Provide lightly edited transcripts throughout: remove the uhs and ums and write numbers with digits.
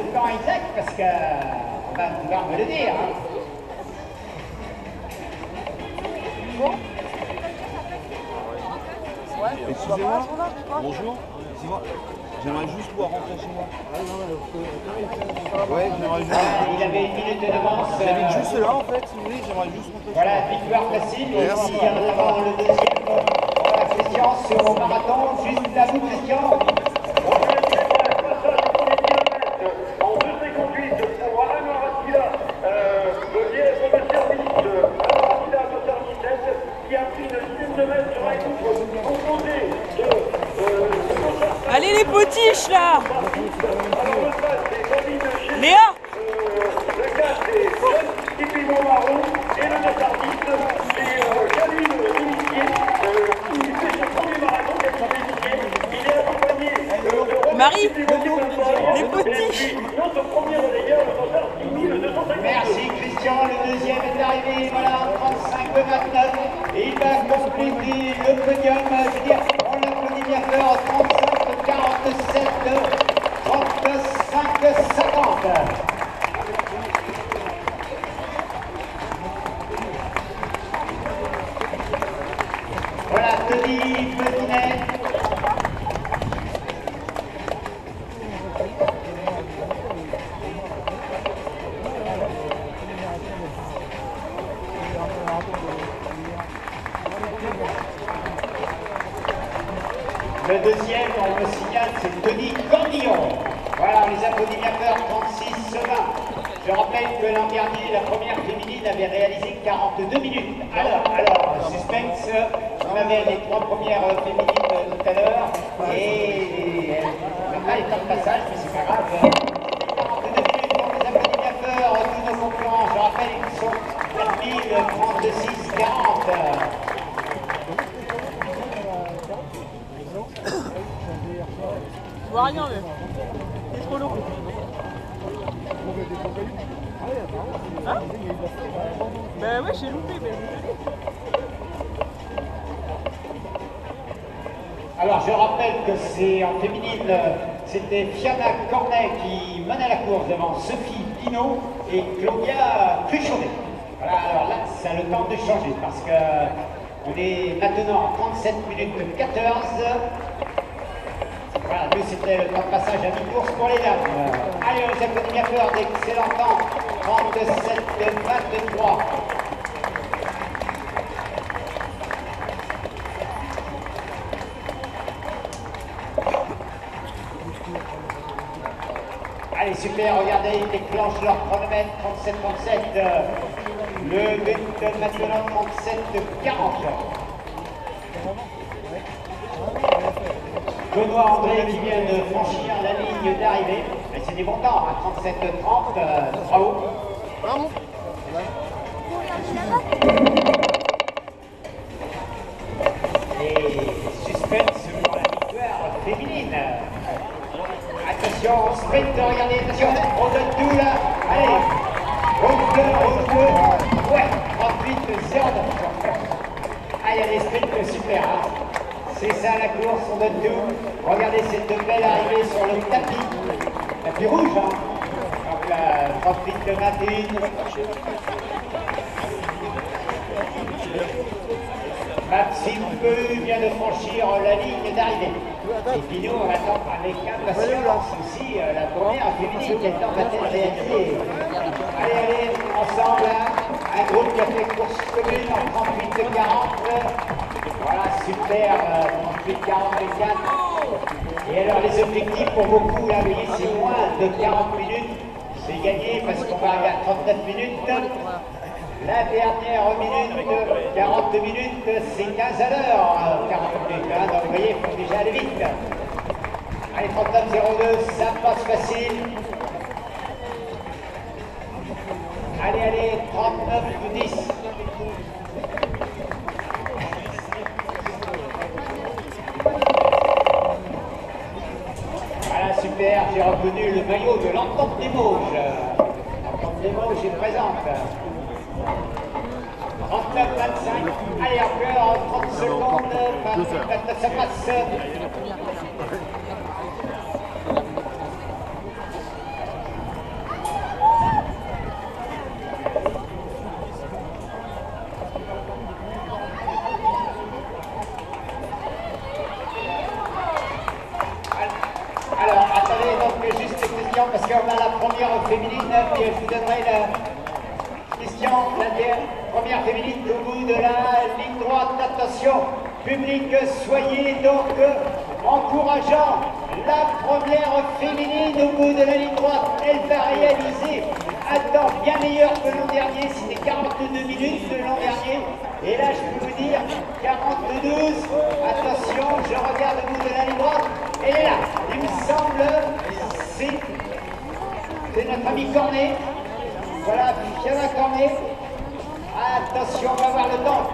le temps exact parce que on va pouvoir me le dire. Hein. Excusez-moi, bonjour, excusez-moi, j'aimerais juste pouvoir rentrer chez moi. Ouais, j'aimerais juste... Il avait une minute d'avance. J'habite juste là en fait, si vous voulez, j'aimerais juste rentrer chez moi. Voilà, victoire facile, Merci. aussi avant le deuxième. Voilà, Christian sur au marathon, juste à vous Christian. En 2,58 pour Alain Arastila, le lièvre de service Arastila 77 qui a pris une dizaine de mètres sur un groupe composé de Allez les potiches là. alors le face c'est Sabine Chez, Léa. le 4 c'est Tipino Marron et le 2 c'est Jaline Vinissier qui fait son premier marathon d'être Vinissier. Il est accompagné de Marie, les et potiches. puis notre premier relayeur, le total 6250. Merci Christian, le deuxième est arrivé, voilà, 35,29 et il va compléter le podium, je veux dire, on l'applaudit bien fort, 35,47, 35,50. Voilà, Tony Petinet. Le deuxième, on me signale, c'est Denis Cordillon. Voilà, on les applaudit bien fort, 36,20. Je rappelle que l'an dernier, la première féminine avait réalisé 42 minutes. Alors, suspense, on avait les trois premières féminines tout à l'heure, et on n'a pas les temps de passage, mais c'est pas grave. 42 minutes, on les applaudit bien fort, tous nos concurrents, je rappelle qu'ils sont 36,40. Je vois rien mais c'est trop lourd. Hein? Ben ouais, j'ai loupé. Alors je rappelle que c'est en féminine, c'était Fiona Cornet qui menait la course devant Sophie Pinault et Claudia Cruchonnet. Voilà, alors là, ça a le temps de changer parce que on est maintenant en 37 minutes 14. Voilà, nous c'était le temps de passage à mi-course pour les dames. Allez, on les applaudit bien fort, d'excellents temps, 37-23. Allez, super, regardez, ils déclenchent leur chronomètre, 37-37. Le but maintenant, 37-40. Benoît André qui vient de franchir la ligne d'arrivée. Mais c'est des bons temps, à 37-30, bravo. Et suspense pour la victoire féminine. Attention, sprint, regardez, attention, on donne tout là. Allez, route 2, ouais, 38-09. Allez, allez, sprint, super. Hein. C'est ça la course, on donne tout. Regardez cette belle arrivée sur le tapis rouge. Hein. Donc là, 38-21. Maxime Peu vient de franchir la ligne d'arrivée. Et puis nous, on attend avec impatience aussi la première féminine, quel temps va-t-elle réaliser? Allez, allez, ensemble, hein. Un groupe qui a fait course commune en 38-40. Voilà, super, 38-44. Et alors les objectifs pour beaucoup, là, vous voyez, c'est moins de 40 minutes. C'est gagné parce qu'on va arriver à 39 minutes. La dernière minute, 40 minutes, c'est 15 à l'heure, 40 minutes. Hein, donc vous voyez, il faut déjà aller vite. Allez, 39-02, ça passe facile. Allez, allez, 39-10. Voilà, super, j'ai reconnu le maillot de l'Entente des Mauges. L'Entente des Mauges est présente. 39-25, allez encore 30 secondes, 29, ça passe. parce qu'on a la première féminine, puis je vous donnerai la question, la première féminine au bout de la ligne droite. Attention, public, soyez donc encourageants. La première féminine au bout de la ligne droite, elle va réaliser un temps bien meilleur que l'an dernier. C'était 42 minutes de l'an dernier. Et là, je peux vous dire, 42. Attention, je regarde au bout de la ligne droite. Elle est là. Il me semble, c'est notre ami Cornet. Voilà, Fiona Cornet. Attention, on va voir le temps.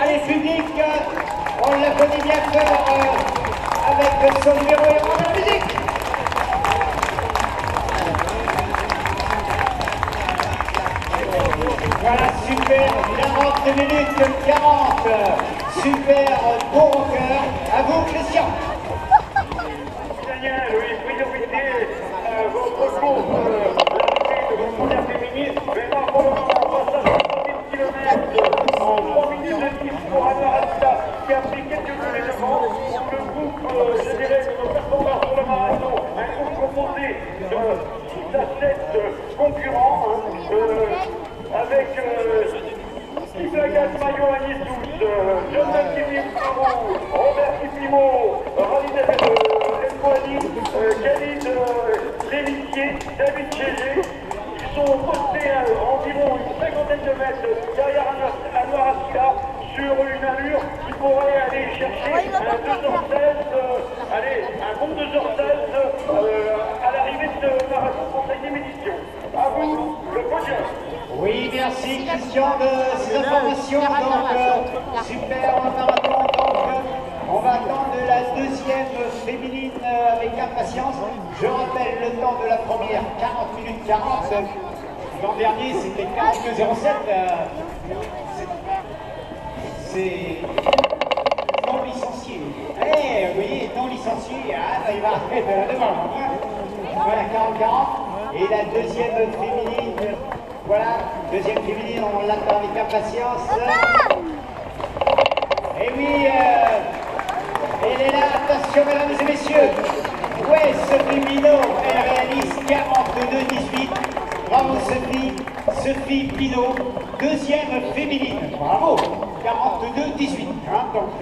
Allez, public, on la connaît bien fort avec son numéro et la musique. Voilà, super, 40 minutes 40. Super, bon rocker. À vous, Christian. Daniel, oui, priorité, votre course, l'arrivée de votre première féminine, mais là, pour le moment, on passe à 70 km en 3 minutes de 10 pour Anna Rasta, qui a pris quelques éléments. Le groupe, je dirais, de nos performeurs sur le marathon, un groupe composé de 6 à 7 concurrents, avec Steve Lagat, Mario Agnès Douce, Jonathan Kivim, Robert Kipimo, Ralid Espoani, Khalid Lévissier, David Chégé. Ils sont postés à environ une cinquantaine de mètres derrière Anouar Asila sur une allure qui pourrait aller chercher un 2h16, un bon 2h16 à l'arrivée de ce marathon pour 5e édition. À vous, le podium. Oui, merci Christian de ces informations. Donc, super marathon. Donc, on va attendre la deuxième féminine avec impatience. Je rappelle le temps de la première, 40 minutes 40. L'an dernier, c'était 42,07. C'est non licencié. Eh, vous voyez, non licencié. Ah, il va arriver de la devant. Voilà, 40-40. Et la deuxième féminine. Voilà, deuxième féminine, on l'attend avec impatience. Et oui, elle est là, attention mesdames et messieurs. Ouais, Sophie Pinot, elle réalise 42-18. Bravo Sophie Pinot, deuxième féminine. Bravo, 42-18. Hein, donc,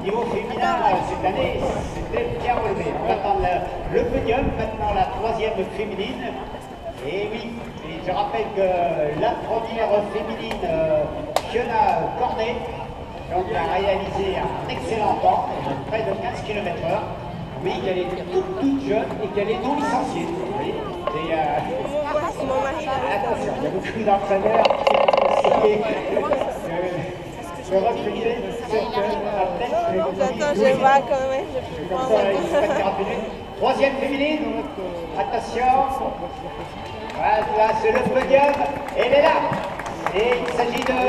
niveau féminin, cette année, c'était bien relevé. On va attendre le podium, maintenant la troisième féminine. Et oui, et je rappelle que la première féminine, Fiona Cornet, donc a réalisé un excellent temps, près de 15 km/h. Oui, qu'elle est toute jeune et qu'elle est non licenciée. Oui, et, attention, il y a beaucoup d'entraîneurs qui refléter cette athlète. Attends, je vois quand même. Troisième féminine, attention. Voilà, c'est le podium, elle est là. Et il s'agit de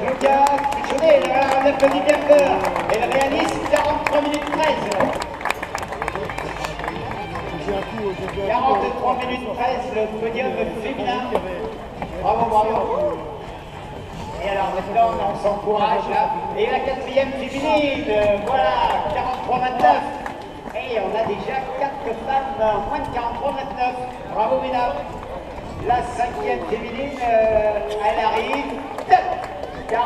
Lucas Pichonnet, on l'applaudit bien fort. Elle réalise 43 minutes 13. 43 minutes 13, le podium féminin. Bravo, bravo. Et alors maintenant, on s'encourage là. Et la quatrième féminine, voilà, 43-29. Et on a déjà 4 femmes, moins de 43-29. Bravo, mesdames. La cinquième féminine, elle arrive. 43-40.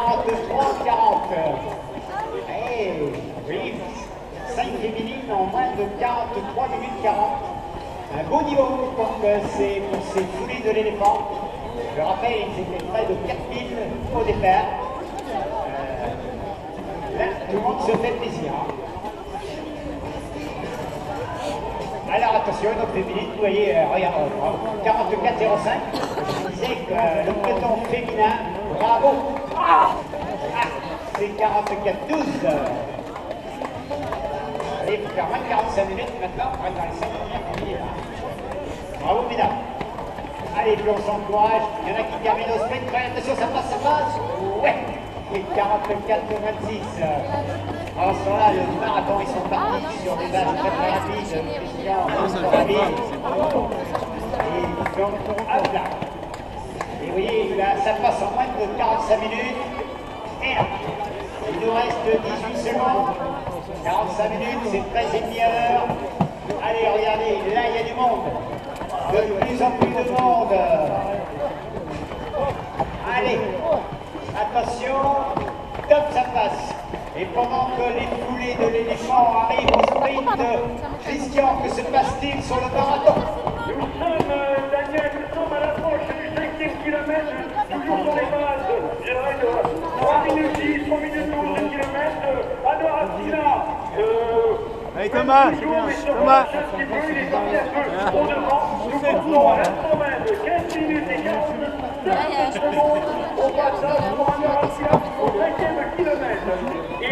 Et oui, 5 féminines en moins de 43 minutes 40. Un beau niveau pour ces foulées de l'éléphant. Je rappelle, ils étaient près de 4000 au départ. Là, tout le monde se fait plaisir. Alors attention, notre féminine, vous voyez, regarde, 44,05. Je disais que le peloton féminin, bravo. C'est 44,12. Allez, il faut faire moins de 45 minutes maintenant, on va être dans les 5 premières féminines. Bravo, mesdames. Allez, puis on s'encourage. Il y en a qui terminent au sprint. Attention, ça passe, ça passe. Ouais. Et 44-26. Alors, ce temps-là, le marathon, ils sont partis sur des bases très très rapides. Christian, rapide. Et donc, hop là. Et vous voyez, là, ça passe en moins de 45 minutes. Et là, il nous reste 18 secondes. 45 minutes, c'est 13,5 à l'heure. Allez, regardez, là, il y a du monde. de plus en plus de monde. Allez, attention, top ça passe. Et pendant que les foulées de l'éléphant arrivent au sprint, Christian, que se passe-t-il sur le marathon? Nous sommes, Daniel, nous sommes à l'approche du 5e kilomètre, toujours sur les bases, je dirais, de 3 minutes 10, 3 minutes 12 de kilomètre, à Noratila. Allez Thomas, Thomas. Un petit peu, il est parti un peu au devant. Nous portons à l'instant même 15 minutes et 47 secondes au passage pour un Noratila au 5e kilomètre. Et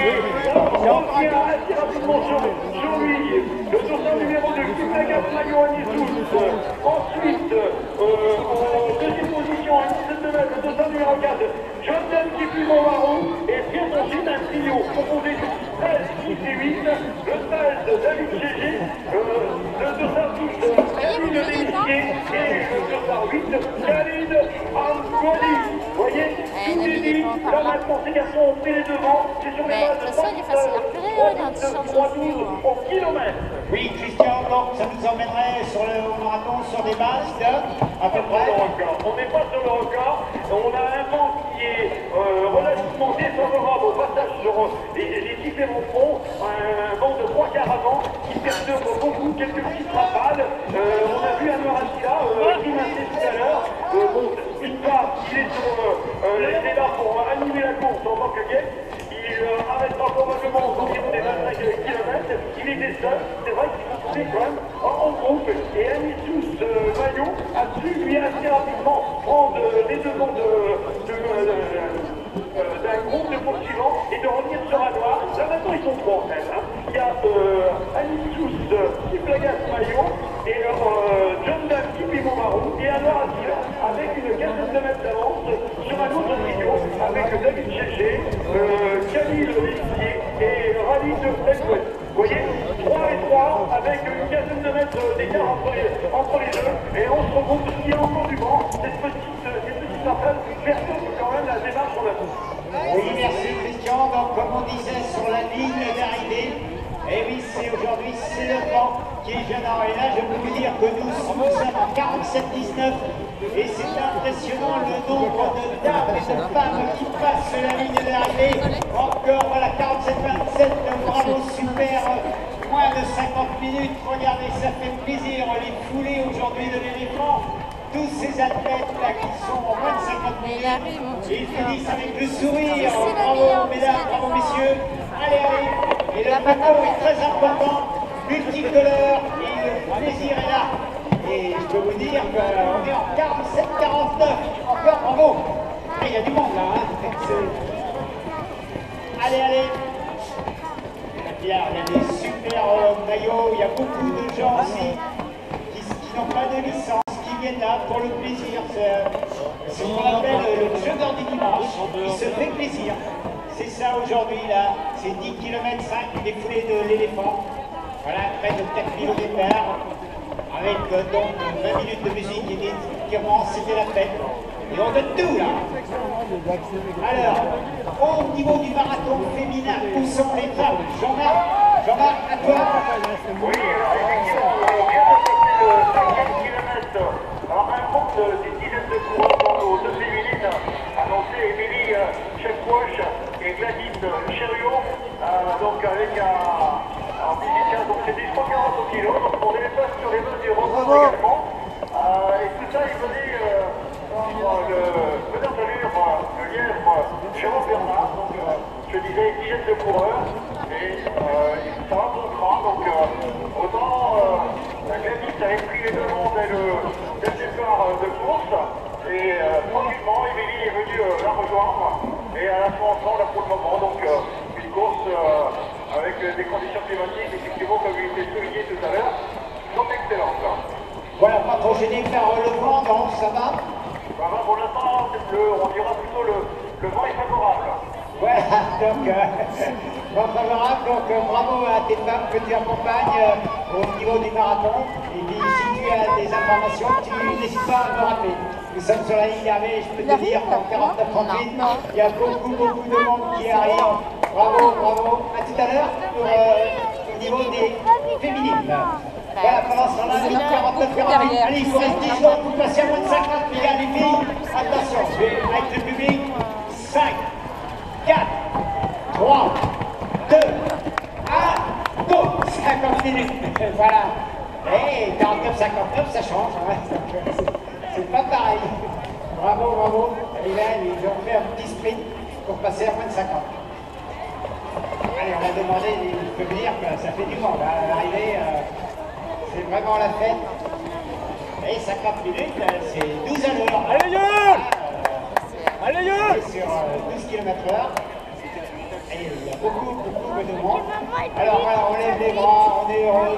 on revient assez rapidement sur lui. Le dossard numéro 2, Kiplagas Mayo Anisous. Ensuite, en deuxième position, à 17 mètres, le dossard numéro 4, Jordan Kipimomaro. Et bien ensuite un trio composé de 13, 6 et 8. Le 13, David Gégé. Le dossard 12, Khalid Delissier. Et le dossard 8, Khalid Amgoli. Vous voyez, tout est dit. Là maintenant, ces garçons ont pris les devants. C'est sur les bases de 3-12 au kilomètre. Oui, Christian, donc ça nous emmènerait sur le marathon sur des bases de à peu près. On n'est pas sur le record. On a un vent qui est relativement défavorable au passage sur les différents ponts. Un vent de 3 quarts avant qui perturbe beaucoup, quelques petites rafales. On a vu un Noratila qui m'a fait tout à l'heure. Bon, une part, il est là pour animer la course en tant que guest. Il arrêtera probablement aux environs des 25 km. Il était seul. C'est vrai qu'il faut trouver quand même en groupe. Et Anisous Maillot a su lui assez rapidement prendre les devants d'un groupe de poursuivants et de revenir sur un noir. Là maintenant ils sont trois en fait. Hein. Il y a Anisous Kiplagas Maillot et Jordan Kipimomaro et un Noratila avec une quinzaine de mètres d'avance sur un autre trio avec David Gégé, Khalid Delissier et Rally de Elfouet. Vous voyez, 3 et 3 avec une quinzaine de mètres d'écart entre les deux. Et on se rend compte qu'il y a encore du vent. Cette petite rafale perturbe quand même la démarche en avant. Oui, merci Christian. Donc, comme on disait sur la ligne d'arrivée, et oui, c'est aujourd'hui, c'est le vent qui est gênant. Et là, je peux vous dire que nous sommes en 47-19. Et c'est impressionnant le nombre de dames et de femmes qui passent la ligne d'arrivée. Encore, voilà, 47-27, bravo, super, moins de 50 minutes. Regardez, ça fait plaisir, les foulées aujourd'hui de l'éléphant. Tous ces athlètes là qui sont en moins de 50 minutes, ils finissent avec le sourire. Bravo mesdames, bravo messieurs. Allez, allez. Et le bateau est très important, multicolore, et le plaisir est là. Et je peux vous dire qu'on est en 47-49. Encore bravo. Il y a du monde là. Hein. Allez, allez. Il y a des super maillots. Il y a beaucoup de gens aussi qui n'ont pas de licence, qui viennent là pour le plaisir. C'est ce qu'on appelle le jogger du dimanche. Il se fait plaisir. C'est ça aujourd'hui là. C'est 10 km 5 des foulées de l'éléphant. Voilà, près de 4000 au départ. Avec donc 20 minutes de musique qui commence, c'était la fête. Et on donne tout là. Alors, au niveau du marathon féminin, où sont les femmes? Jean-Marc, à toi. Oui, effectivement, on vient de passer le 5e kilomètre. Alors, un groupe d'une dizaine de coureurs dans nos deux féminines, annoncé Émilie Chefouche et Gladys Chériot, donc avec un musicien, donc c'était 140 kg, donc on les passe sur les bases du record également. Et tout ça, il venait le meneur d'allure, le lièvre Jérôme Bernard, donc je disais une dizaine de coureurs, et ça va bon train, donc autant Gladys avait pris les devants dès le départ de course, et tranquillement, Émilie est venue la rejoindre, et à la fin ensemble, là pour le moment, donc une course avec des conditions climatiques, effectivement, comme il était souligné tout à l'heure, sont excellentes. Voilà, pas trop gêné par le vent, non, ça va? Pour l'instant, on dira plutôt le vent est favorable. Voilà, donc, vent favorable, donc bravo à tes femmes que tu accompagnes au niveau du marathon. Et puis, si tu as des informations, tu n'hésites pas à me rappeler. Nous sommes sur la ligne d'arrivée, je peux te dire qu'en 49-38, il y a beaucoup de monde qui arrive. Bravo, bravo. À tout à l'heure pour au niveau des féminines. Voilà, pendant ce temps-là, 49-48. Allez, il vous reste 10 secondes, vous passez à moins de 50, les gars, les filles. Attention, je vais avec le public. 5, 4, 3, 2, 1, go 50 minutes, voilà. Et 49-59, ça change, hein. C'est pas pareil. Bravo, bravo. Et là, ils ont fait un petit sprint pour passer à moins de 50. Allez, on a demandé, il peut dire que ça fait du monde. À l'arrivée, c'est vraiment la fête. Et 50 minutes, c'est 12 à l'heure. Allez, Yoann! Allez, Yoann! Sur 12 km/h. Et il y a beaucoup de monde. Alors voilà, on lève les bras, on est heureux.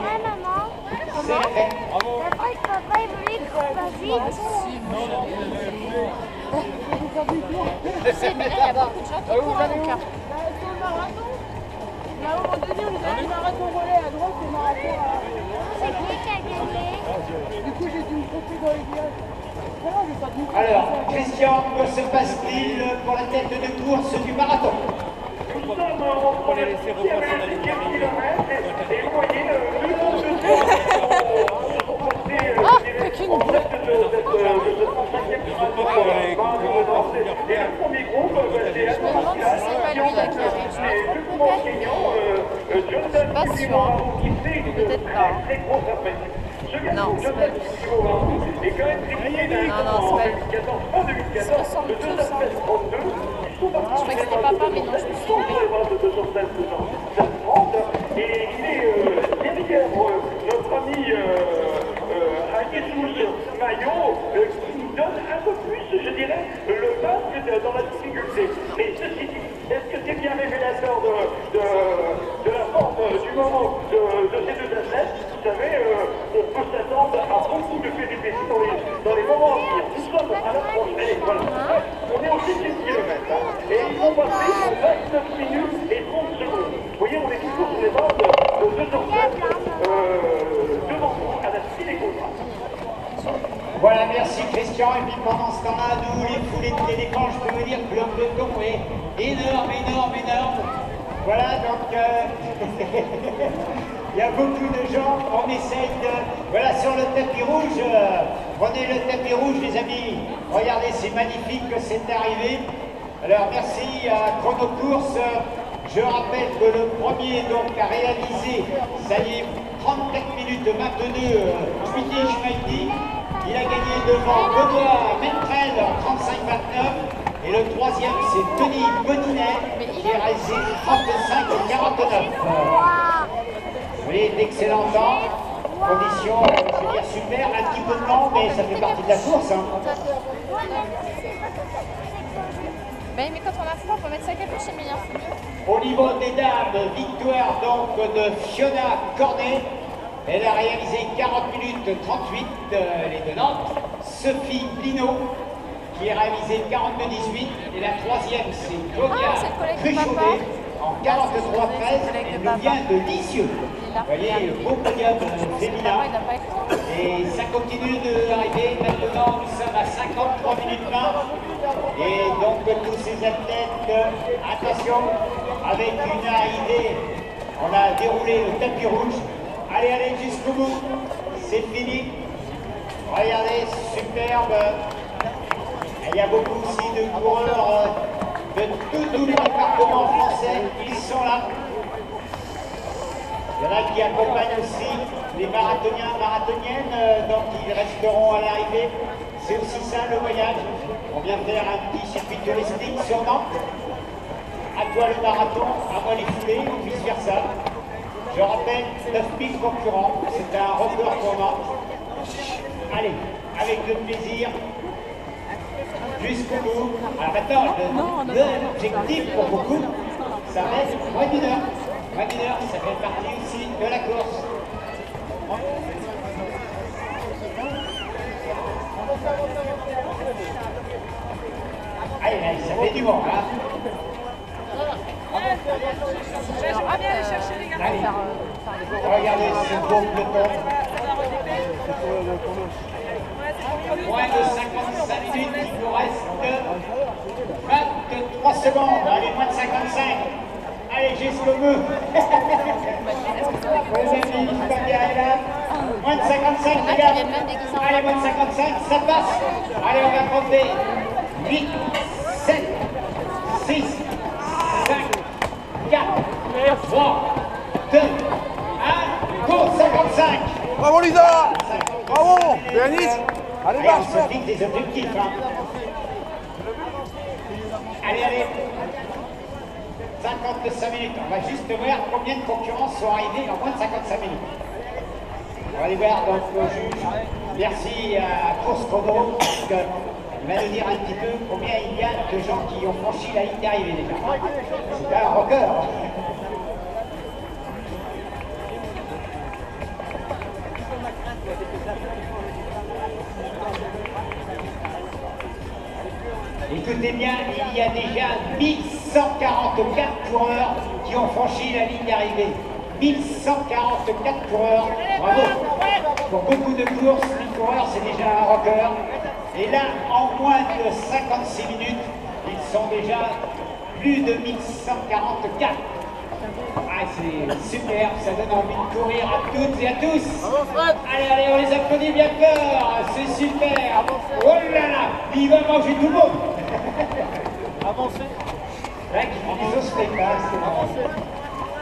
C'est la fête. Bravo. Papa, il voulait qu'on passe vite. C'est bien, il y a beaucoup de gens qui courent donc. Mais à un moment donné, on a eu marathon relais à droite et marathon à... C'est qui a gagné? Du coup, j'ai dû me tromper dans les villages. Alors, Christian, que se passe-t-il pour la tête de course du marathon? Nous sommes en train de faire le 5e kilomètre et vous voyez, deux groupes de sont passés en tête de ce 35e kilomètre. Et le premier groupe, c'est Atlantis et deux coureurs kényans, Jonathan Kipimoraru qui fait une très grosse appréciation. Ce garçon, Jonathan Kipimoraru, est quand même triplé en 2014, en 2014, de 2h16-32. Je croyais que c'était papa, mais non, je me suis trompée. Et il est derrière notre ami Jesus Maillot qui nous donne un peu plus, je dirais, le basque dans la difficulté. Mais ceci dit, est-ce que c'est bien révélateur de la forme du moment de ces deux athlètes? Vous savez, on peut s'attendre à beaucoup de péripéties dans les moments à venir. Nous sommes à l'approche. Allez, voilà. On est au 6e kilomètre. Et ils vont passer en 29 minutes et 30 secondes. Vous voyez, on est toujours sur les bases de 2h16 devant nous, à la suite des contrats. Voilà, merci Christian. Et puis pendant ce temps-là, nous, les foulées de l'écran, je peux vous dire que le peloton est énorme. Voilà, donc il y a beaucoup de gens. On essaye de... Voilà, sur le tapis rouge, prenez le tapis rouge, les amis. Regardez, c'est magnifique que c'est arrivé. Alors, merci à Chrono Course. Je rappelle que le premier donc a réalisé, ça y est, 34 minutes de 22 Tweety Schmeidi. Il a gagné devant Benoît Mentrel en 35-29. Et le troisième, c'est Denis Boninet qui a réalisé 35-49. Vous voyez, d'excellents temps, conditions, je veux dire, super, un petit peu de temps, mais ça fait partie de la course. Hein. Mais quand on a froid, on peut mettre sa capuche, c'est meilleur. Au niveau des dames, victoire donc de Fiona Cornet. Elle a réalisé 40 minutes 38, les de Nantes. Sophie Pinault, qui a réalisé 42-18. Et la troisième, c'est Claudia Cruchaudet en 43-13. Elle nous vient de Lisieux. Vous voyez, beau podium féminin. Et ça continue d'arriver. Maintenant, nous sommes à 53 minutes 20. Et donc, tous ces athlètes, attention, avec une arrivée, on a déroulé le tapis rouge. Allez, jusqu'au bout, c'est fini. Regardez, superbe. Il y a beaucoup aussi de coureurs de tous les départements français, ils sont là. Il y en a qui accompagnent aussi les marathoniens, marathoniennes, donc ils resteront à l'arrivée. C'est aussi ça le voyage. On vient faire un petit circuit touristique sur Nantes. À toi le marathon, à moi les foulées, ou vice versa. Je rappelle, 9000 concurrents, c'est un record pour Nantes. Allez, avec le plaisir, jusqu'au bout. Alors maintenant, l'objectif pour beaucoup, ça reste moins d'une heure. Moins d'une heure, ça fait partie aussi de la course. Allez, ça fait du monde, hein. J'aimerais bien aller chercher les gars. Allez, regardez ce beau peloton. Moins de 55 minutes, il nous reste 23 secondes. Allez, moins de 55. Allez, jusqu'au bout. Les amis, Fabien est là. Moins de 55, les gars. Allez, moins de 55, ça passe. Allez, on va compter. 8, 7, 6, 5, 4, 3, 2, 1, go, 55. Bravo Lisa. Bravo. Béanis. Allez, Allez, marche. on se fixe des objectifs. Hein. Allez, allez. 55 minutes. On va juste voir combien de concurrents sont arrivés en moins de 55 minutes. On va aller voir donc le juge. Merci à Course Chrono. Il va nous dire un petit peu combien il y a de gens qui ont franchi la ligne d'arrivée déjà. C'est un record. Écoutez bien, il y a déjà 1144 coureurs qui ont franchi la ligne d'arrivée. 1144 coureurs, bravo. Pour beaucoup de courses, 1000 coureurs, c'est déjà un record. Et là, en moins de 56 minutes, ils sont déjà plus de 1144. Ah, c'est super, ça donne envie de courir à toutes et à tous. Allez, allez, on les applaudit bien fort, c'est super. Oh là là, il va manger tout le monde. Avancez. Là, qui font des osses spectacles, c'est marrant.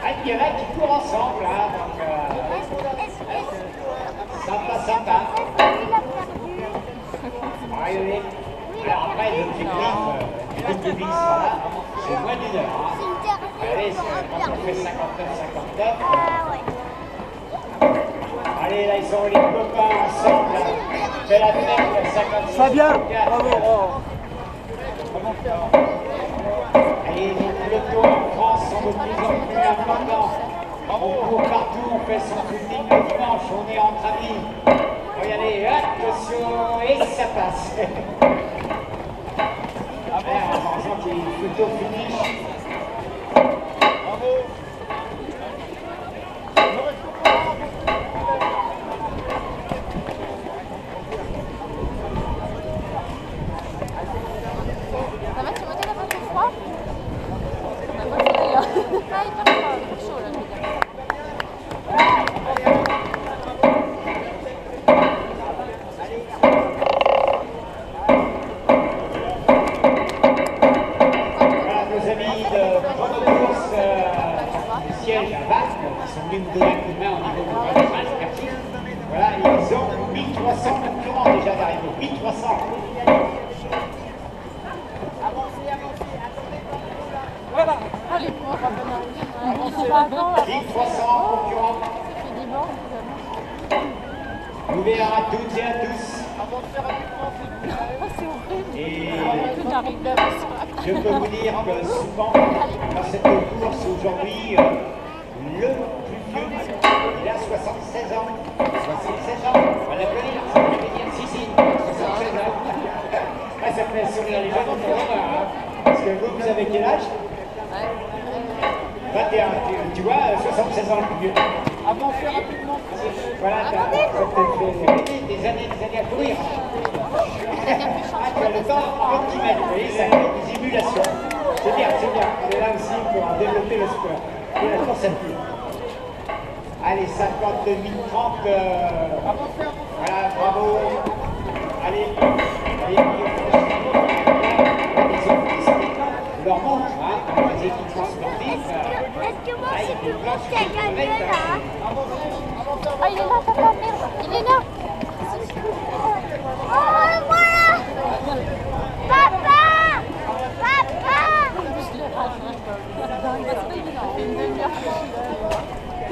Ah, il y en a qui courent ensemble, là, donc sympa, sympa. Allez, alors après, l'objectif, le public sera là, c'est moins d'une heure. Hein. Allez, quand on fait 59-59. Allez, là, ils sont les copains ensemble, là. Fais la fête, 56. Fabien. Bravo. Allez, les pelotons en France sont de plus en plus importants. On court partout, on fait son footing le dimanche, on est entre amis. Regardez, attention, et ça passe. Après, on sent qu'il est plutôt finish. Bravo. Ça va, tu montais la page de froid? Ah, hyper chaud là, je veux dire. Voilà nos amis de Chronocourse du siège à Vasque qui sont venus nous donner un coup de main au niveau de notre match, merci. Voilà, ils ont 1300 concurrents déjà d'arrivée, 1300. Voilà. Ah, les pauvres, on va attendre là. 1300 concurrents, C'est dimanche, ouvert à toutes et à tous. c'est horrible. Et Tout arrive là. je peux vous dire que souvent, dans cette course aujourd'hui, le plus vieux, il a 76 ans. 76 ans, on va l'applaudir, ça veut dire si, 76 ans. Ah, ça fait sourire les gens dans le hein. Parce que vous avez quel âge? 21, tu vois, 76 ans le plus vieux. Avancez rapidement. Voilà, ça t'a fait des années à courir. Ah, tu as le temps optimal, vous voyez, ça crée des émulations. C'est bien, c'est bien. On est là aussi pour développer le sport. Et la course à pied. Allez, 52 30. Voilà, bravo. Allez, allez, leur montre, hein, dans les équipements sportifs. Est-ce que moi c'est plus gros qui a gagné là? Ah, il est là, papa, merde, il est là. Oh, voilà. Papa. Papa.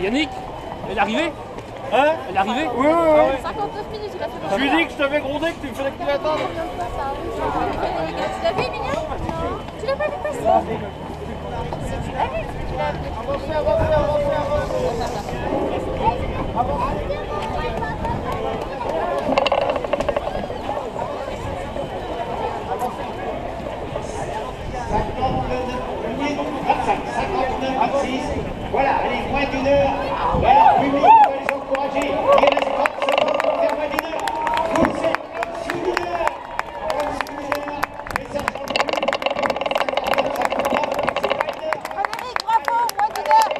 Yannick, elle est arrivée? Hein? Elle est arrivée? Oui. 59 minutes, il a fait. Je lui ai dit que je t'avais grondé, que tu fallait que tu l'attendes. Tu l'as vu, Emilien? Tu l'as pas vu passer? Si tu l'as vu, tu l'as vu. Voilà, allez, moins d'une heure. Alors, public, on va les encourager. Il reste 30 secondes pour faire moins d'une heure. Vous êtes au-dessus d'une heure. Au-dessus d'une heure. Mais ça change plus. C'est pas une heure. Frédéric, bravo, moins d'une heure.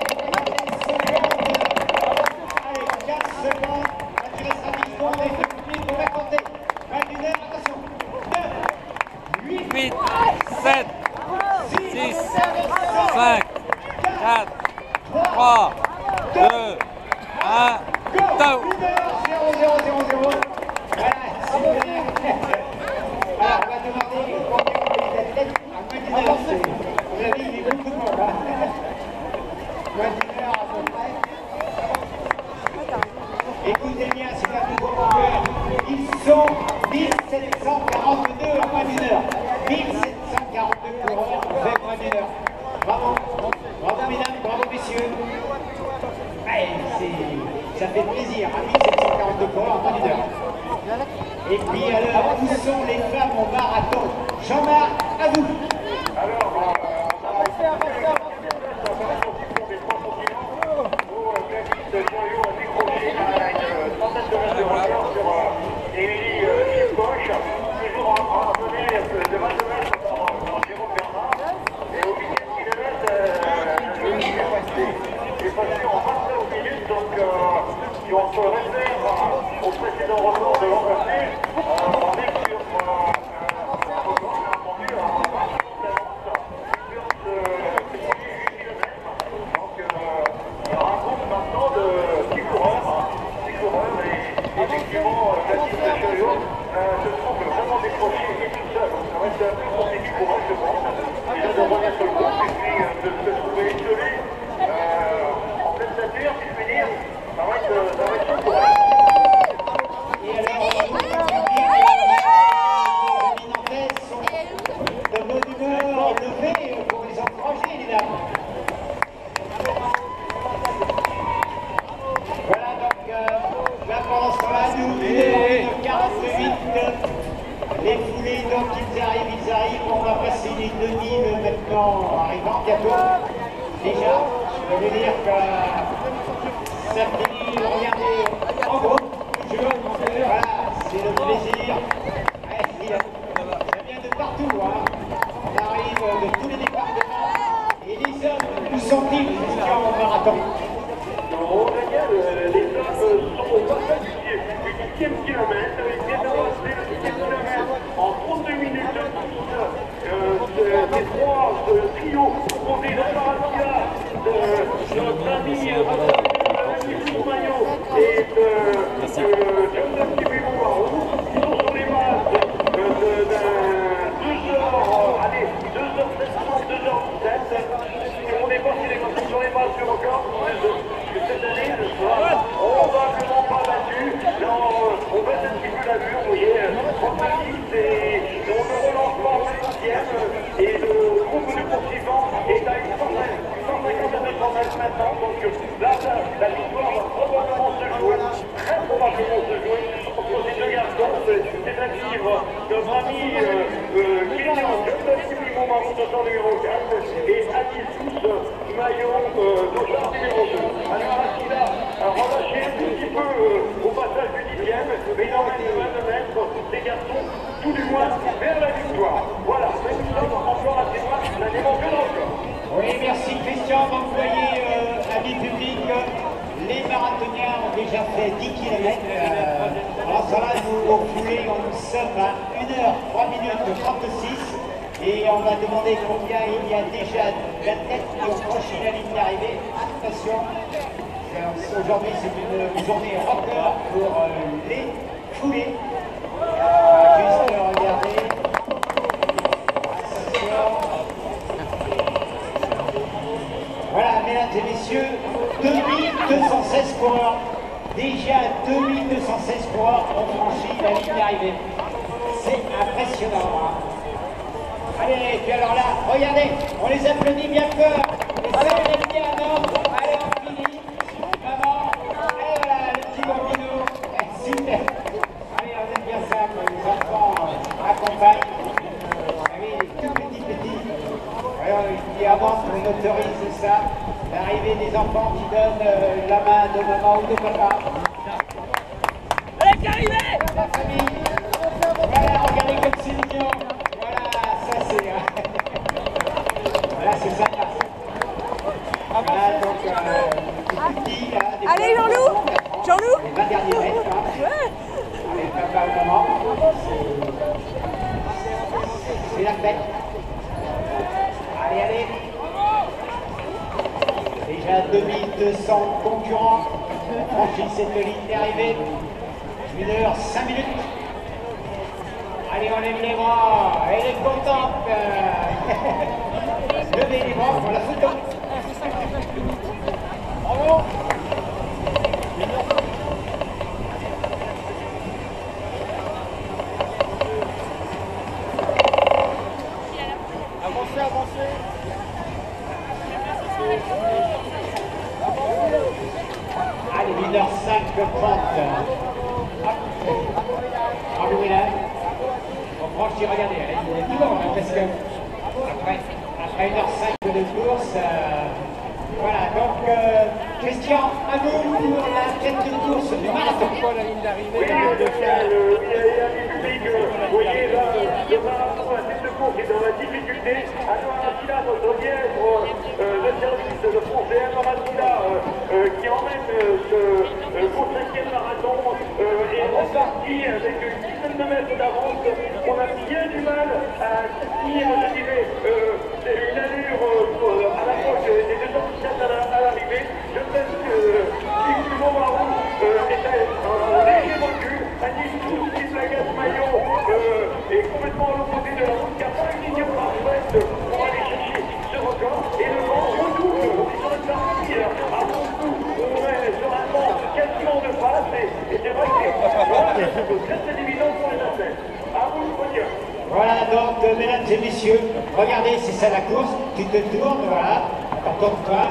8, 7, 6, 5, 4, 3, 2, 1, go! 0-0-0-0. Voilà, super. Alors, on va demander combien on les athlètes à moins d'1 heure. Vous avez dit, il est beaucoup de monde. Moins d'1 heure à peu près. Écoutez bien, c'est un nouveau concurrent. Ils sont 1742 à moins d'1 heure. 1742 coureurs avec moins d'1 heure. Bravo. Bravo mesdames, bravo messieurs. Ça fait plaisir, à 1742 coureurs en moins d'1 heure. Et puis alors, où sont les femmes au marathon? Jean-Marc, à vous. Alors, on a Jean-Loup a décroché une trentaine de mètres de retard sur Émilie Poche, toujours en venir de 22 mètres par Jérôme Bernard. Et au 8e kilomètre, est passé en 29 minutes, donc si on se réfère au précédent record de l'an passé, on est sur un record qui a rendu à 20 secondes d'avance sur ce premier 8 km. Donc il y a un groupe maintenant de 6 coureurs et effectivement Baptiste Chariot se trouve vraiment décroché et tout seul. Donc ça va être un peu compliqué pour elle, je pense, déjà de revenir sur le groupe et puis de se trouver isolé en pleine nature, si je puis dire. Ça va être chaud pour elle. Et alors, les Nantais sont de bonne humeur levée pour les encourager, les dames. Voilà donc, là pendant ce temps-là, nous de 48. Les foulées, donc ils arrivent. On va passer les 2000 maintenant, arrivant bientôt. Déjà, je veux dire que ça finit, regardez, en gros, voilà, c'est le plaisir. Ouais, ça vient de partout, hein. On arrive de tous les départements. Et les hommes, où sont-ils, Christian, au marathon? Au Daniel, les hommes sont au passage du 10e kilomètre. Ils viennent de passer le 10e kilomètre en 32 minutes. Ces trois trios composés d'Amaratia, de notre ami Maillot et de Joseph Kibimou-Marou, qui sont sur les bases de 2h7, 2h17. Et on est passé sur les bases du record de cette année, ce soir, probablement pas battu. Là, on baisse un petit peu la vue, vous voyez, 36 et on ne relance pas au 10e. Et le groupe de poursuivants est à 150 mètres maintenant. Donc là, la victoire va probablement se jouer, très probablement se jouer entre ces deux garçons. C'est-à-dire notre ami Kylian Kibimou-Marou, dossard numéro 4, et Anis Maillot, dossard numéro 2. Alors Attila a relâché un petit peu au passage du 10e, mais il emmène de 22 mètres les garçons, tout du moins vers la victoire. Voilà, mais nous sommes encore assez loin d'un éventuel record. Oui, merci Christian. Donc vous voyez, amis public, les marathoniens ont déjà fait 10 km. Alors ça va, nous au foulé, nous sommes à 1h 3 minutes 36. Et on va demander combien il y a déjà d'athlètes qui ont franchi la ligne d'arrivée. Attention, aujourd'hui c'est une journée record pour les foulées. Juste regarder. Voilà, mesdames et messieurs, 2216 coureurs. Déjà 2216 coureurs ont franchi la ligne d'arrivée. C'est impressionnant. Hein. Allez, et puis alors là, regardez, on les applaudit bien fort. Et ça, on est bien, non? Allez, on finit. Maman, et voilà, le petit bambino. Super. Allez, on aime bien ça, quand les enfants accompagnent. Allez, les tout petits. Alors, il dit avant qu'on autorise ça, l'arrivée des enfants qui donnent la main de maman ou de papa. Allez, arrivé! La famille. Voilà, regardez comme c'est mignon. Voilà, c'est ça. Voilà, donc, petit, là, Allez, Jean-Loup! Jean-Loup! Les 20 derniers mètres, hein. Ouais! Allez, papa, maman. C'est la fait. Allez, allez. Déjà 2200 concurrents franchissent cette ligne d'arrivée. 1 heure 5 minutes. Allez, on lève les bras. Elle est contente. Levez les bras pour la photo. Bravo. Avancez, avancez. Allez, 1h05 de pente. Bravo, William. On franchit, regardez, elle est tout long, hein, parce que après 1h05 de course, voilà, donc Christian, à vous pour la tête de course du marathon. Oui, le public, vous voyez là, le marathon, la tête de course est dans la difficulté. Alors Attila, notre lièvre de service de français, alors Attila, qui emmène ce court 5e marathon, est reparti avec une dizaine de mètres d'avance. On a bien du mal à tenir, je dirais, une allure à l'approche des deux officiels à l'arrivée. Je pense que Yves Marou est en léger recul. Anis Steve Lagas Maillot est complètement à l'opposé de la route, qui n'a pas une ligne parfaite pour aller chercher ce record. Et le vent redouble. On est sur une partie à mon coup. On est sur un vent quasiment de face. Et c'est vrai que c'est très évident pour les athlètes. À vous de dire. Voilà donc, mesdames et messieurs, regardez, c'est ça la course, tu te tournes, voilà, tourne-toi,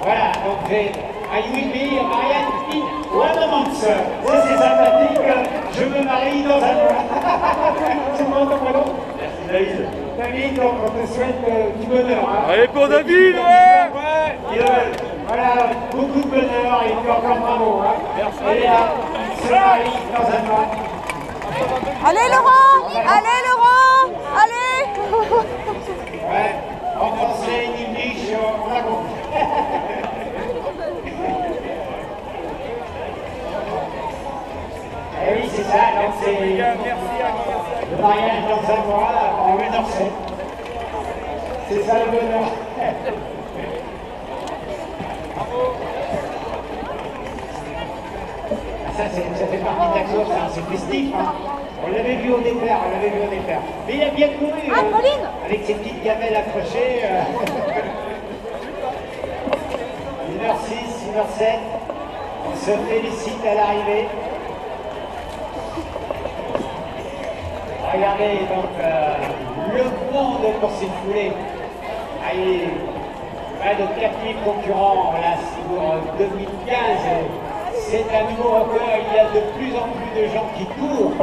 voilà, donc j'ai I will be Marianne in 1 month. Ça c'est sympathique, je me marie dans un mois. C'est bon ton prénom? Merci David. David, donc on te souhaite du bonheur. Hein. Allez pour David, ouais. Voilà, beaucoup de bonheur et encore bravo. Hein. Merci. Et là, se marie dans un mois. Allez Laurent! Allez Laurent! Allez! Ouais, en français, en English, on a compris. Eh oui, c'est ça, donc c'est le mariage dans un mois en 1h07. C'est ça le bonheur. Ça fait partie de la course, hein, c'est festif. Hein. On l'avait vu au départ, Mais il a bien couru avec ses petites gamelles accrochées. 1h06, 1h07. On se félicite à l'arrivée. Regardez donc le monde pour s'éfouler. Allez, près de 4000 concurrents là, pour 2015. C'est un nouveau record, il y a de plus en plus de gens qui courent.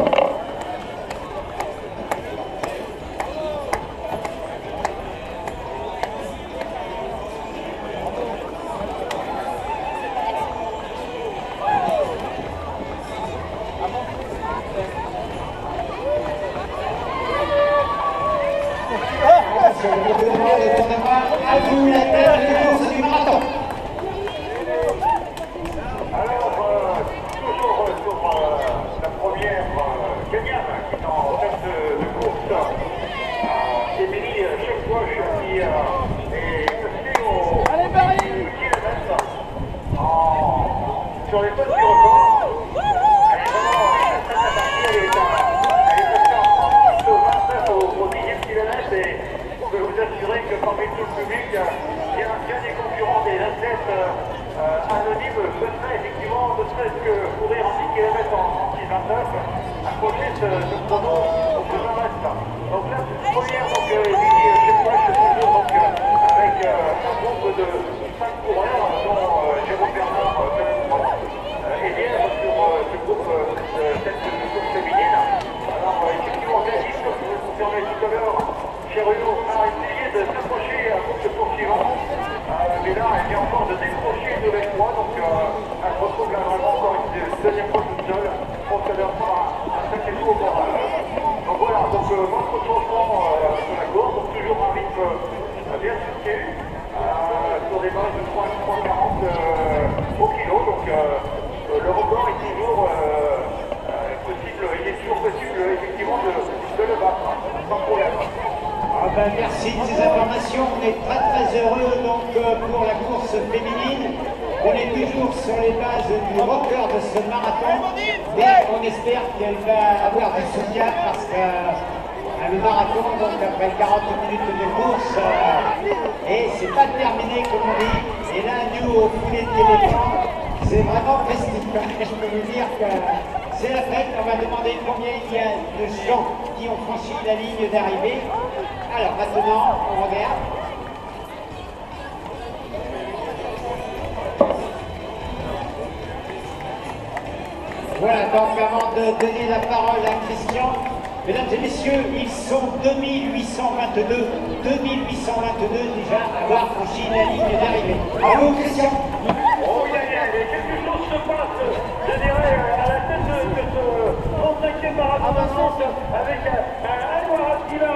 À vous la tête de course du marathon. Alors, toujours sur la première gagnante qui est en tête de course, Émilie Chekwash qui est passée au kilomètre sur les postes du record. Elle est vraiment très attaquée, elle est passée en 30 29 au 10e kilomètre et je peux vous assurer que parmi tout le public, il y a des concurrents, des athlètes anonymes souhaiteraient effectivement, ne serait-ce que courir en 10 km en 6,29, approcher ce chrono au plus d'un reste. Donc là, c'est une première, donc Émilie Chekwash, toujours donc, avec un groupe de 5 coureurs, dont Jérôme Bernard, Eliève sur ce groupe tête de course féminine. Alors effectivement, David, comme je vous le confirmais tout à l'heure, Cheruno a essayé de s'approcher pour ce poursuivant. Mais là, elle vient encore de décrocher une nouvelle fois, donc elle se retrouve là vraiment encore une deuxième fois toute seule. Je pense qu'elle va faire un sacré tour au moral. Donc voilà, donc votre changement sur la course, donc toujours un rythme bien soutenu, sur des bases de 3,40 au kilo, donc le record est toujours possible, il est toujours possible effectivement de le battre, sans problème. ben, merci de ces informations. On est très heureux donc pour la course féminine. On est toujours sur les bases du record de ce marathon, mais on espère qu'elle va avoir du soutien parce que le marathon, donc après 40 minutes de course, et c'est pas terminé comme on dit. Et là, nous, au poulet de téléphone, c'est vraiment festif. Je peux vous dire que c'est la fête. On va demander combien il y a de gens qui ont franchi la ligne d'arrivée. Alors maintenant, on regarde. Voilà, donc avant de donner la parole à Christian, mesdames et messieurs, ils sont 2822 déjà à avoir franchi la ligne d'arrivée. Bravo Christian. Oh, il y a quelque chose se passe, je dirais, à la tête de ce 35e marathon de France avec Anouar Attila,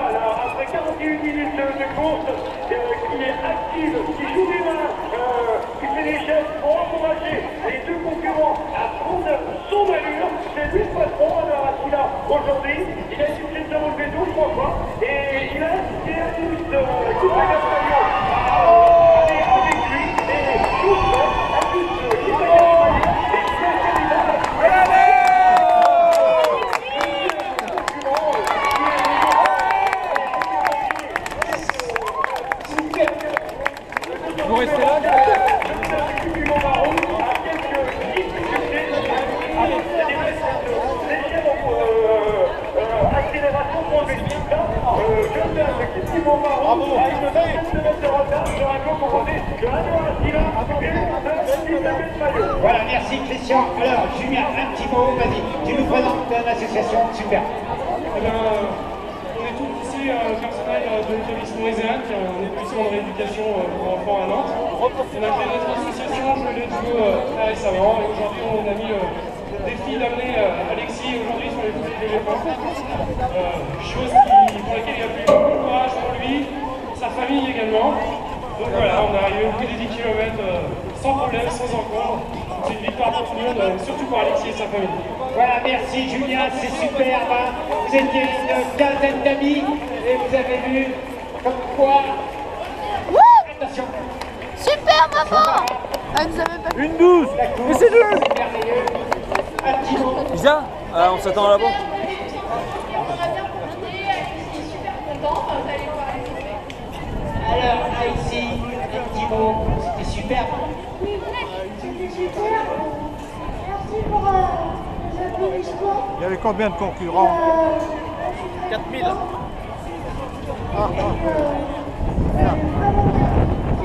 après 41 minutes de course, qui est active, qui joue des mains, qui fait des gestes pour encourager les deux concurrents à prendre son allure. C'est lui le patron, Anouar Attila, aujourd'hui. Il a essayé de se relever 12 fois et il a assisté à une lutte de coupe à Gasparion. Allez, avec lui, et tous, à tous, coupe à Gasparion, et Vous restez là? accélération pour le Thibaut Marron a une vingtaine de mètres de retard sur un lot composé de Anouar Attila et de Elisabeth Maillot. Voilà, merci Christian. Alors, Julien, un petit mot, vas-y. Tu nous présentes l'association, super. Eh bien, on est tous ici personnel de l'établissement ESEAN, qui est un établissement de rééducation pour enfants à Nantes. On a créé notre association, je l'ai dit très récemment, et aujourd'hui on a mis le défi d'amener Alexis aujourd'hui sur les poulies d'éléphants. Chose pour laquelle il a pris beaucoup de courage pour lui, sa famille également. Donc voilà, on est arrivé au bout des 10 km sans problème, sans encombre. C'est une victoire pour tout le monde, surtout pour Alexis et sa famille. Voilà, merci Julien, c'est superbe. Vous étiez une quinzaine d'amis et vous avez vu comme quoi. Attention. Super maman. Elle nous avait pas... Une 12. Mais c'est deux. Merveilleux. Un petit mot. Lisa, on s'attend là-bas. Alors, ici, un petit mot, c'était superbe. C'était super. Merci pour les applaudissements. Il y avait combien de concurrents? 4000.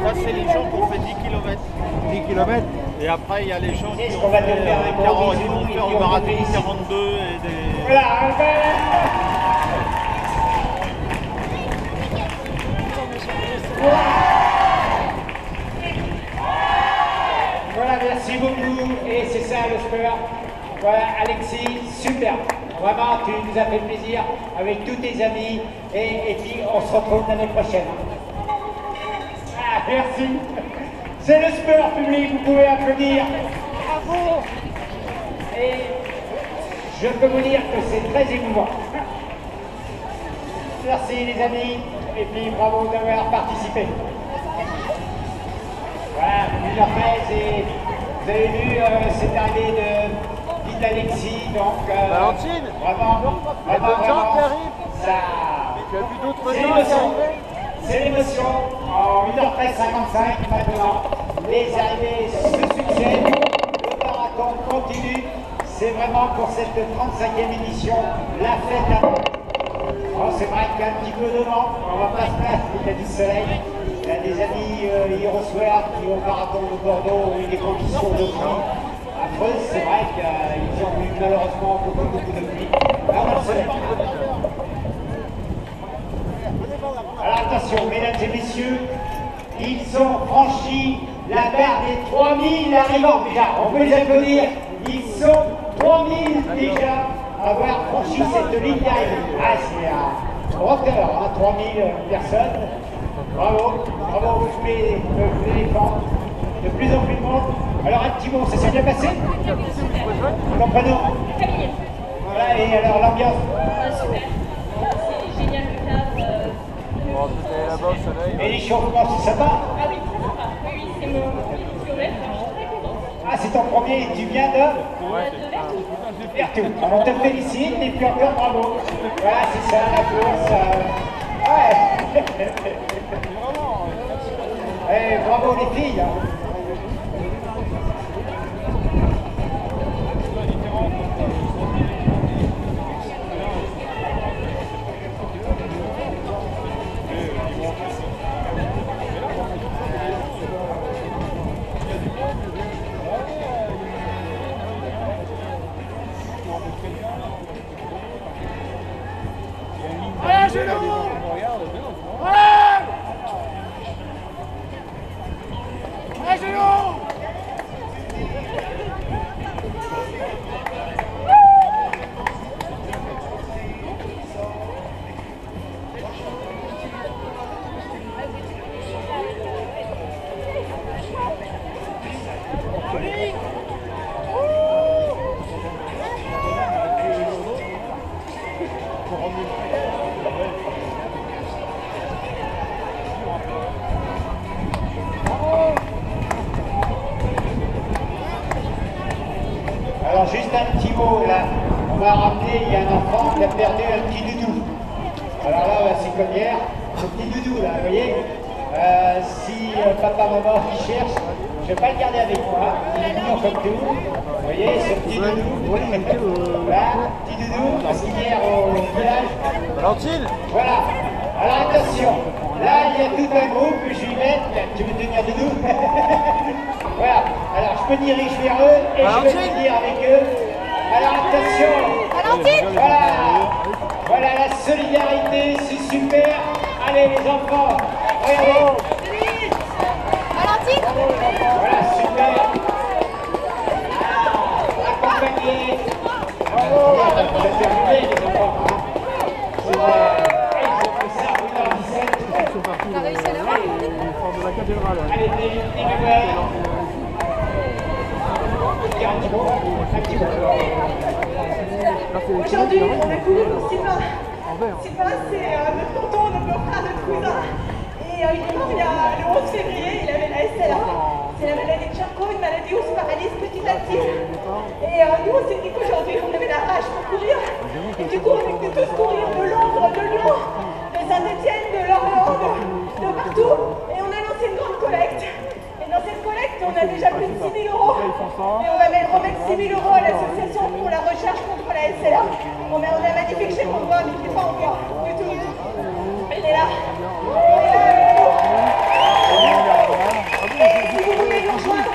Ça, c'est les gens qui ont fait 10 km. 10 km. Et après, il y a les gens qui Est-ce qu'on ont va te fait faire un gros bisou, ont qui fait ont au marathon fait 42 et des... Voilà, voilà, merci beaucoup. Et c'est ça le sport. Voilà, Alexis, super. Vraiment, tu nous as fait plaisir avec tous tes amis. Et puis, on se retrouve l'année prochaine. Ah, merci. C'est le sport public, vous pouvez applaudir. Bravo. Et je peux vous dire que c'est très émouvant. Merci les amis, et puis bravo d'avoir participé. Voilà, 1h13 et vous avez vu cette arrivée de d'Alexis, donc Valentine. vraiment, ça, c'est l'émotion. C'est l'émotion. En 1h13:55 maintenant, les arrivées se succèdent, le marathon continue. C'est vraiment pour cette 35e édition la fête à Nantes. Bon, c'est vrai qu'il y a un petit peu de vent, on va pas se plaindre, il y a du soleil. Il y a des amis hier au soir qui au marathon de Bordeaux ont eu des conditions de pluie affreuses. C'est vrai qu'ils ont eu malheureusement beaucoup de pluie. Alors on le soleil. Alors attention, mesdames et messieurs, ils ont franchi la barre des 3000 arrivants déjà. On peut les applaudir. Ils sont 3000 déjà à avoir franchi cette ligne d'arrivée. Ah, c'est un record, 3000 personnes. Bravo, bravo, vous pouvez les défendre. De plus en plus de monde. Alors un petit mot, ça s'est bien passé? Ton prénom? Voilà, et alors l'ambiance? Super. C'est génial le cadre. là-bas au soleil. Et l'échauffement, c'est sympa? Ah oui, très sympa. Oui, oui, c'est mon kilomètre, je suis très contente. Ah, c'est ton premier, tu viens de Vertou. Alors, on te félicite et puis encore bravo. Voilà, c'est ça, la course. Ouais. Eh, bravo les filles. Hein. Alors juste un petit mot là, on m'a rappelé, il y a un enfant qui a perdu un petit doudou. Alors là, c'est comme hier, ce petit doudou là, vous voyez, si papa, maman qui cherche, je ne vais pas le garder avec moi, il est mignon comme tout. Vous voyez, ce petit doudou, là, petit doudou, parce qu'hier au village. Valentine. Voilà, alors attention, là il y a tout un groupe que je vais mettre, tu veux tenir doudou? Voilà, alors je me dirige vers eux et je vais venir avec eux. Alors attention, voilà la solidarité, c'est super. Allez les enfants, regardez. Valentine. Voilà, super. Accompagné. Bravo. Vous êtes terminés les enfants. Ils ont fait ça en 2017. T'as réussi à l'avoir? De la cathédrale. Allez, des Aujourd'hui, on a couru pour Sylvain. Sylvain, c'est notre tonton, notre frère, notre cousin. Et il est mort il y a le 11 février, il avait la SLA. C'est la maladie de Charcot, une maladie où on se paralyse petit à petit. Et nous, on s'est dit qu'aujourd'hui, on avait la rage pour courir. Et du coup, on est venus tous courir de Londres, de Lyon, de Saint-Etienne, de Lorient, de partout. Et on a lancé une grande collecte. Et dans cette collecte, on a déjà plus de 6 000 euros. Et on va remettre 6 000 euros à l'association pour la recherche contre la SLA. On a un magnifique chèque en bois, mais qui n'est pas en bois du tout. Il est là. Et si vous voulez nous rejoindre,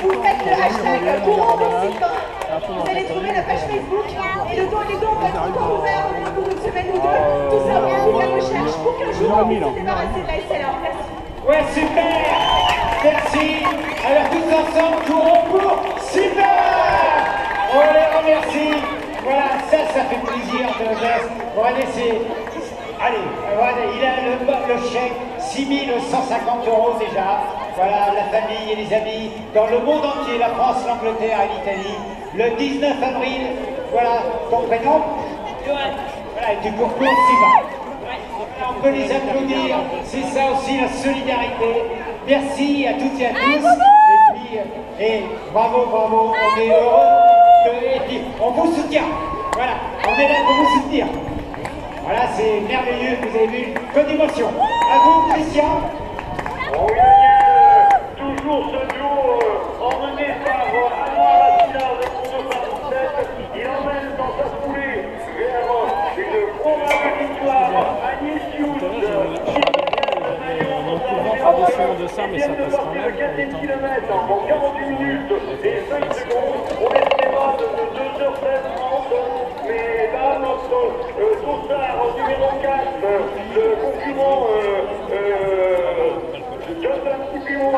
vous faites le hashtag courant pour Sylvain. Vous allez trouver la page Facebook et les dons vont être encore ouverts pour une semaine ou deux. Tout ça pour la recherche pour qu'un jour on puisse se débarrasser de la SLA. Merci. Ouais, super. Merci. Alors tous ensemble, courons pour Sylvain. On les remercie. Voilà, ça fait plaisir de geste. On va laisser. Allez, voilà, il a le chèque, 6 150 € déjà. Voilà, la famille et les amis dans le monde entier, la France, l'Angleterre et l'Italie. Le 19 avril, voilà, ton prénom? Johan. Voilà, et tu cours pour Sylvain. On peut les applaudir, c'est ça aussi la solidarité. Merci à toutes et à tous. Et bravo, on est heureux et puis on vous soutient. Voilà, on est là pour vous soutenir. Voilà, c'est merveilleux, vous avez vu, que d'émotion. À vous, Christian. On gagne toujours ce duo emmené par Anouar Attila de Pont de 47. Il emmène dans sa foulée vers une probable victoire Agnès Hughes. De ça, mais ça passera même. Le 4e kilomètre en 48 minutes et 5 secondes. On estimera de 2h16:30. Mais là, notre dossard numéro 4, le concurrent Jonathan Kipimou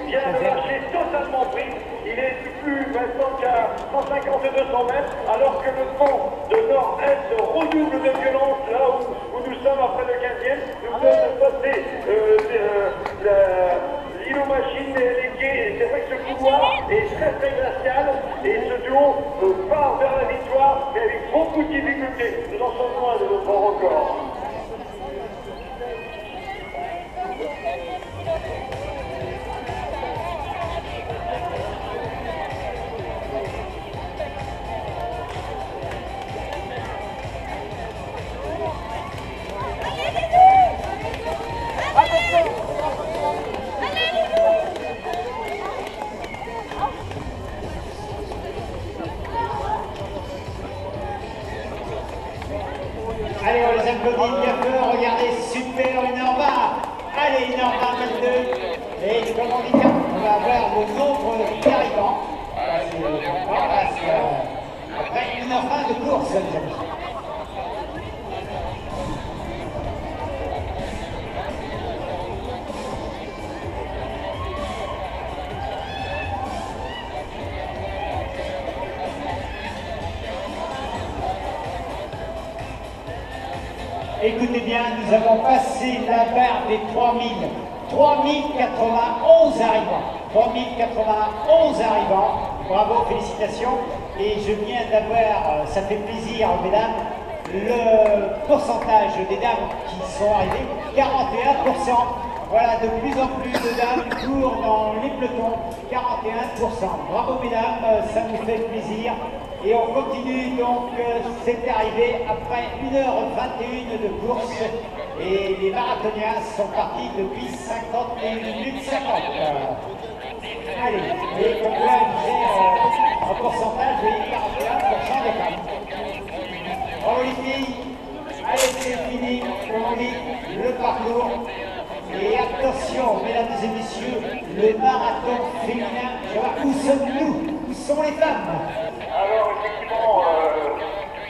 vient de lâcher totalement pris. Il est plus maintenant qu'à 150 et 200 mètres, alors que le vent de nord-est redouble de violence là où nous sommes après le 15e. Nous sommes passés l'Innomachine et les quais. C'est vrai que ce couloir est très glacial et ce duo part vers la victoire, mais avec beaucoup de difficultés. Nous en sommes loin de notre record. Allez, on les applaudit bien fort. Regardez, super, 1h20. Allez, 1h20, 22. Et comme on dit, on va avoir le nombre d'arrivants. Après 1h20 de course, les amis. Écoutez bien, nous avons passé la barre des 3091 arrivants. 3091 arrivants. Bravo, félicitations. Et je viens d'avoir, ça fait plaisir, mesdames, le pourcentage des dames qui sont arrivées, 41%. Voilà, de plus en plus de dames courent dans les pelotons, 41%. Bravo, mesdames, ça nous fait plaisir. Et on continue donc cette arrivée après 1h21 de course. Et les marathoniens sont partis depuis 51 minutes 50. Allez, et comme là, j'ai un pourcentage de 41% des femmes. Bravo les filles. Allez, c'est fini, comme on dit, le parcours. Et attention, mesdames et messieurs, le marathon féminin, où sommes-nous? Où sont les femmes? Alors effectivement,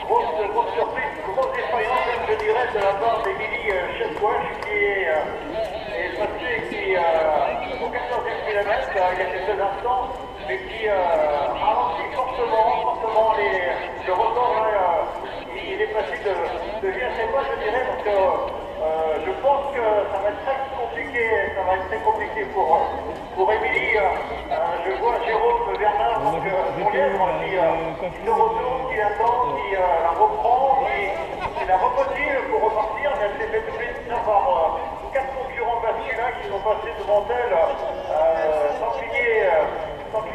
grosse surprise, grosse défaillance, je dirais, de la part d'Emilie Chesquache qui est passée, qui au 14e kilomètre, il y a quelques instants, mais qui ralentit fortement le record là, il est passé de vie à ses pas, je dirais, donc je pense que ça va être très compliqué pour Émilie. Je vois Jérôme Bernard, donc son lièvre, qui se retourne, qui attend, qui la reprend, qui la remotive pour repartir. Elle s'est fait doubler par 4 concurrents masculins qui sont passés devant elle sans cligner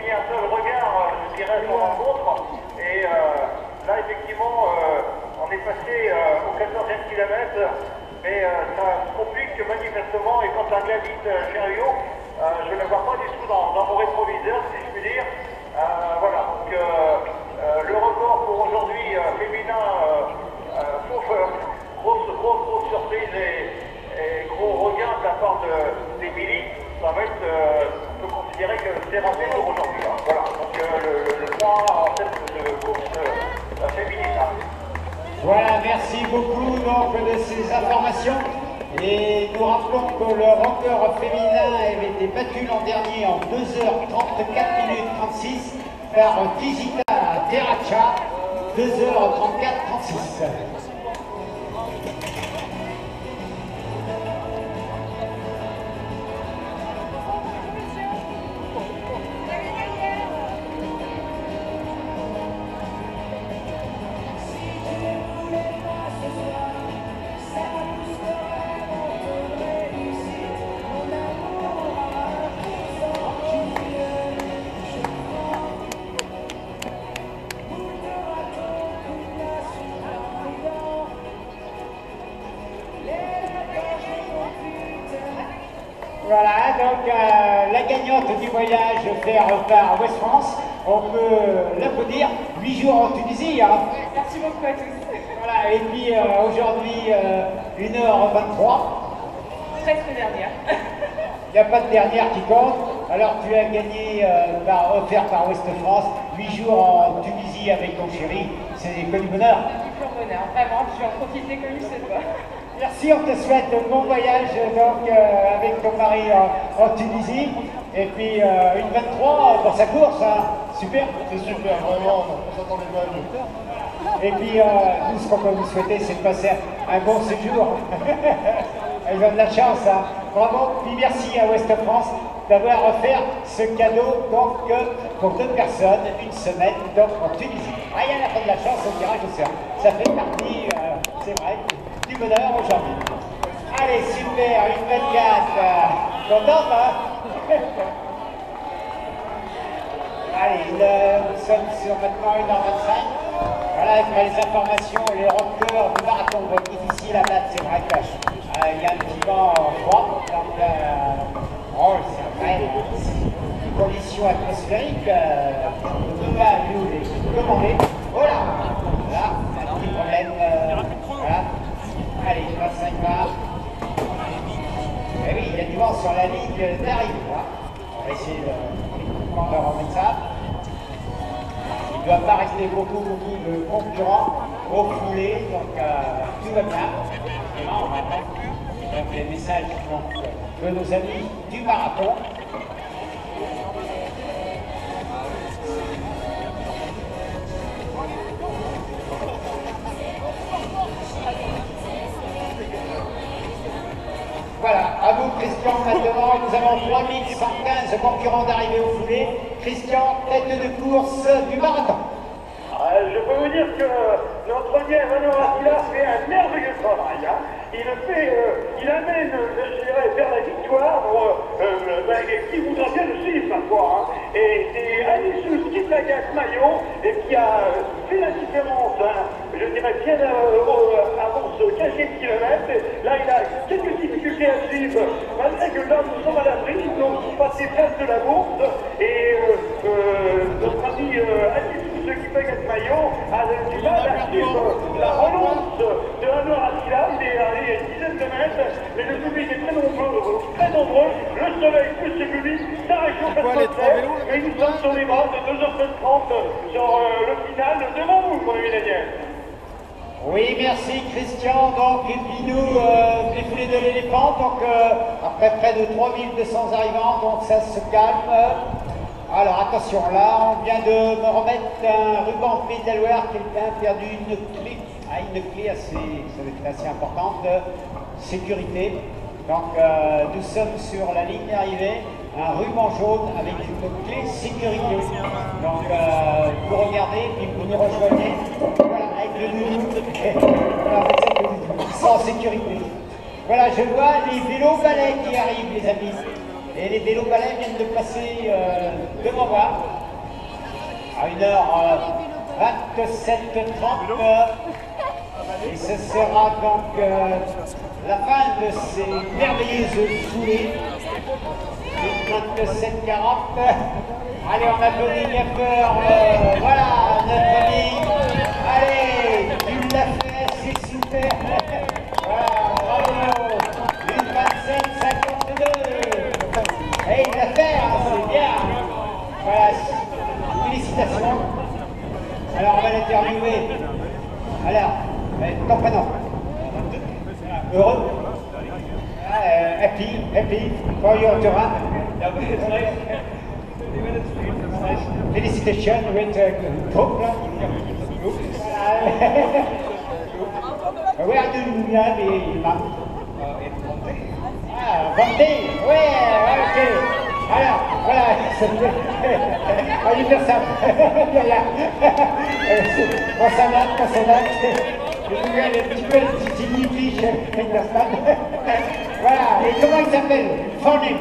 un seul regard, je dirais, sur rencontre. Et là, effectivement, on est passé au 14e kilomètre. Mais ça se complique manifestement, et quand un Gladys Chériot, je ne la vois pas du tout dans mon rétroviseur, si je puis dire. Voilà, donc le record pour aujourd'hui féminin, grosse surprise et gros regain de la part d'Emilie. Ça va être, on peut considérer que c'est raté pour aujourd'hui. Hein. Voilà, donc le point en tête de course féminine. Voilà, merci beaucoup donc de ces informations. Et nous rappelons que le record féminin avait été battu l'an dernier en 2h34 minutes 36 par Digita Terracha, 2h34 36. Voilà, donc la gagnante du voyage faire par West France, on peut l'applaudir, 8 jours en Tunisie. Hein. Merci beaucoup à tous. Voilà, et puis aujourd'hui 1h23. Presque dernière. Il n'y a pas de dernière qui compte. Alors tu as gagné, offert par West France, 8 jours en Tunisie avec ton chéri. C'est que du bonheur. Du pur bonheur, vraiment, je vais en profiter comme il se doit. Merci, on te souhaite un bon voyage donc, avec ton mari en Tunisie. Et puis une 23 pour sa course, hein. Super. C'est super, vraiment, on s'attendait pas à mieux. Et puis nous, ce qu'on peut vous souhaiter, c'est de passer un bon séjour. Elle a de la chance, hein. Bravo. Puis merci à West France d'avoir offert ce cadeau donc, pour 2 personnes, une semaine donc, en Tunisie. Rien n'a pas de la chance au tirage au sort. Ça fait partie, c'est vrai, du bonheur aujourd'hui. Allez, super, une 24. Contente, hein? Allez, nous sommes sur maintenant 1h25. Voilà, après les informations et les records du marathon vont être difficiles à battre, c'est vrai qu'il y a un petit vent froid. Donc, c'est vrai, les conditions atmosphériques, on ne peut pas nous les commander. Voilà, un petit problème. Voilà. sur la ligne d'arrivée. On va essayer de remettre ça. Il ne doit pas rester beaucoup de concurrents au foulé, donc tout va bien. Et là, on attend donc les messages de nos amis du marathon. Voilà, à vous Christian maintenant, nous avons 3115 concurrents d'arrivée au foulé. Christian, tête de course du marathon. Je peux vous dire que notre lien Manon Attila fait un merveilleux travail. Hein. Il amène, je dirais, vers la victoire qui voudra bien le suivre parfois. Hein. Et c'est Anissus Kiplagat Maillot qui a fait la différence, hein, je dirais bien avant ce 15e kilomètre. Là, il a quelques difficultés à suivre, malgré que là, nous sommes à l'abri, nous passons place de la bourse. Et notre ami Anissus Kiplagat Maillot a du mal à suivre la relance de Manon Attila. Il est à une dizaine de mètres, mais le public est très nombreux. Le soleil plus le public, ça réchauffe l'atmosphère. Et nous sommes sur les bras de 2h30 sur le final devant vous, mon ami Daniel. Oui, merci Christian. Donc, Pinou, défilé de l'éléphant. Donc, après près de 3200 arrivants, donc ça se calme. Alors, attention, là, on vient de me remettre un ruban Pays de la Loire. Quelqu'un a perdu une clé assez importante de sécurité. Donc, nous sommes sur la ligne d'arrivée. Un ruban jaune avec une clé sécurité. Donc, vous regardez, puis vous nous rejoignez. Voilà, avec le nounou. Sans sécurité. Voilà, je vois les vélos balais qui arrivent, les amis. Et les vélos balais viennent de passer devant moi. À 1h27:30. Et ce sera donc la fin de ces merveilleuses foulées. 27:40. Allez, on applaudit bien fort. Voilà, notre ami. Allez, tu l'as fait, c'est super. Voilà, bravo. 1:27:52. Et il l'a fait, hein, c'est bien. Voilà, félicitations. Alors, on va l'interviewer. Alors, ton prénom. Heureux. Happy for your tour. Félicitations with group. Where do you have Vendée, ouais, ok. Alors, voilà, on va lui dire ça. On s'adapte. Je vous regarde un petit peu le petit English avec la stade. Voilà, et comment il s'appelle? Fonem.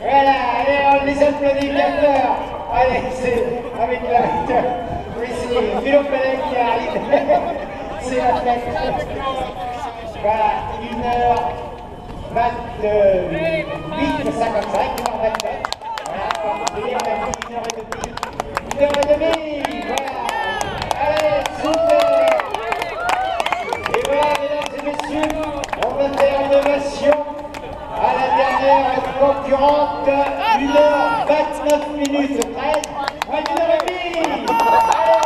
Voilà, allez, on les applaudit bien fort. Allez, c'est avec la... Oui, c'est Vélo Pellet qui arrive. C'est la fête. Voilà, 1h28:55, 1h29. Voilà, on va dire 1h30. Voilà. Allez, super. Et voilà, mesdames et messieurs, on va faire une ovation à la dernière concurrente, 1h29:13. À 1h30. Allez,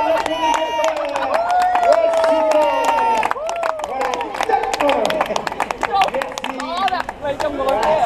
voilà, top. Merci.